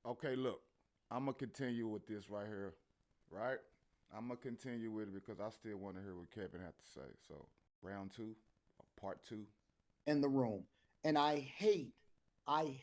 Okay, look, I'm going to continue with this right here, right? I'm going to continue with it because I still want to hear what Kevin had to say. So, round two, part two. In the room. And I hate, and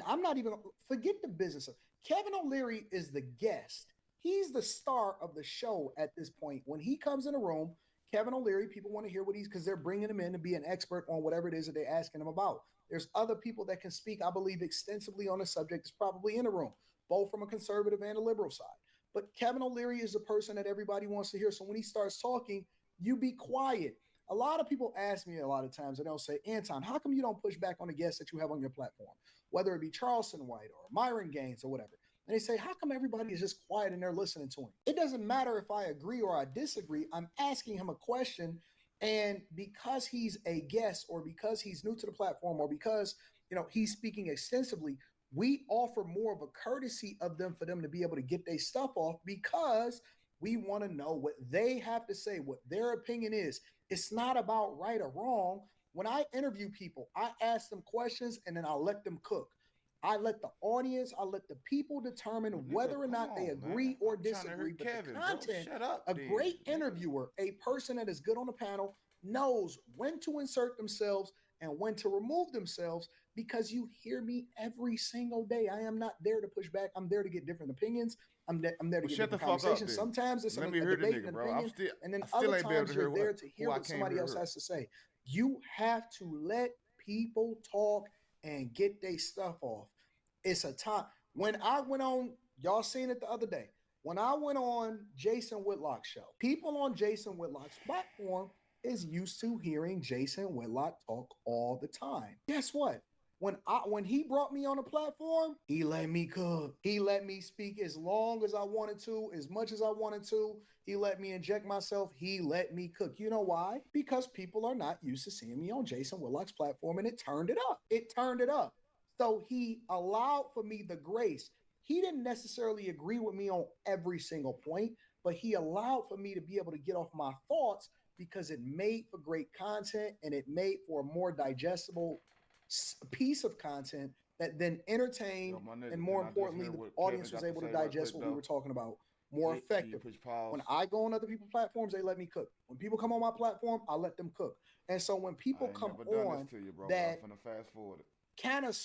I'm not even, forget the business of Kevin O'Leary is the guest. He's the star of the show at this point. When he comes in a room, Kevin O'Leary, people want to hear what he's, because they're bringing him in to be an expert on whatever it is that they're asking him about. There's other people that can speak, I believe, extensively on the subject is probably in the room, both from a conservative and a liberal side. But Kevin O'Leary is the person that everybody wants to hear. So when he starts talking, you be quiet. A lot of people ask me a lot of times, and they'll say, Anton, how come you don't push back on the guests that you have on your platform, whether it be Charleston White or Myron Gaines or whatever? And they say, how come everybody is just quiet and they're listening to him? It doesn't matter if I agree or I disagree. I'm asking him a question. And because he's a guest or because he's new to the platform or because, he's speaking extensively, we offer more of a courtesy of them for them to be able to get their stuff off because we want to know what they have to say, what their opinion is. It's not about right or wrong. When I interview people, I ask them questions and then I let them cook. I let the audience, I let the people determine whether or not they agree or disagree. But Kevin, the content, great interviewer, a person that is good on the panel, knows when to insert themselves and when to remove themselves, because you hear me every single day. I am not there to push back. I'm there to get different opinions. I'm there to get different conversations. Sometimes it's a debate and opinion, and then other times you're there to hear what somebody else has to say. You have to let people talk and get their stuff off. It's a time. When I went on, y'all seen it the other day, when I went on Jason Whitlock's show, people on Jason Whitlock's platform is used to hearing Jason Whitlock talk all the time. Guess what? When he brought me on a platform, he let me cook. He let me speak as long as I wanted to, as much as I wanted to. He let me inject myself. He let me cook. You know why? Because people are not used to seeing me on Jason Whitlock's platform, and it turned it up. It turned it up. So he allowed for me the grace. He didn't necessarily agree with me on every single point, but he allowed for me to be able to get off my thoughts because it made for great content and it made for a more digestible piece of content that then entertained and, more importantly, the audience was able to digest what we were talking about more effectively. When I go on other people's platforms, they let me cook. When people come on my platform, I let them cook. And so when people come on that kind of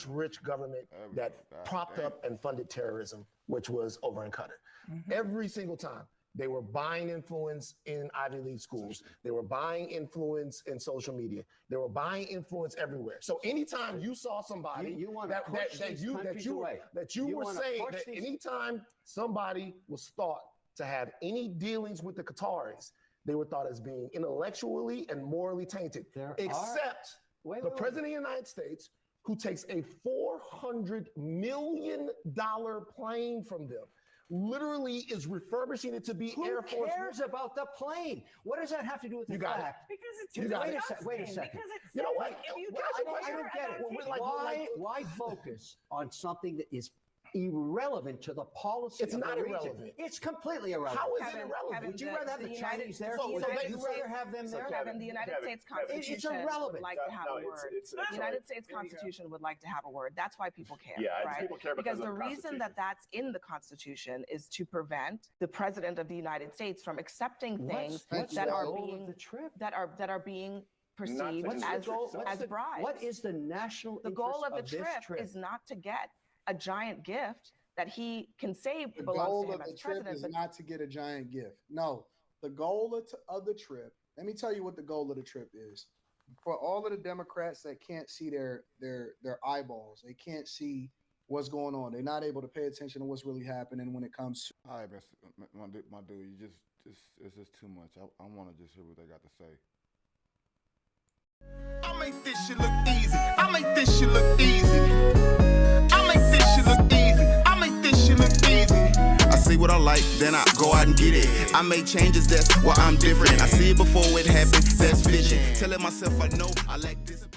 rich government that propped up and funded terrorism, which was over in Qatar. Mm-hmm. Every single time. They were buying influence in Ivy League schools. They were buying influence in social media. They were buying influence everywhere. So anytime you saw somebody you were saying that anytime somebody was thought to have any dealings with the Qataris, they were thought as being intellectually and morally tainted. Except the President of the United States, who takes a $400 million plane from them, literally is refurbishing it to be Air Force. Who cares about the plane? What does that have to do with the fact? Wait a second. You know what? I don't get it. Why focus on something that is irrelevant to the policy? It's not irrelevant. It's completely irrelevant. How is it irrelevant? Would you rather have the Chinese there? Would you rather have them there? Kevin, the United States Constitution would like to have a word. The United States Constitution would like to have a word. That's why people care, right? People care because the reason that that's in the Constitution is to prevent the President of the United States from accepting things that are being perceived as bribes. What is the national interest? The goal of the trip is not to get a giant gift that he can say belongs to him as president. The goal of the trip is not to get a giant gift. No, the goal of the trip, let me tell you what the goal of the trip is. For all of the Democrats that can't see their eyeballs, they can't see what's going on. They're not able to pay attention to what's really happening when it comes to. All right, my dude, you just it's just too much. I want to just hear what they got to say. I make this shit look easy. I make this shit look easy. I make this shit look easy. I make this shit look easy. I see what I like, then I go out and get it. I make changes, that's why I'm different. I see it before it happens, that's vision. Telling myself I know I like this.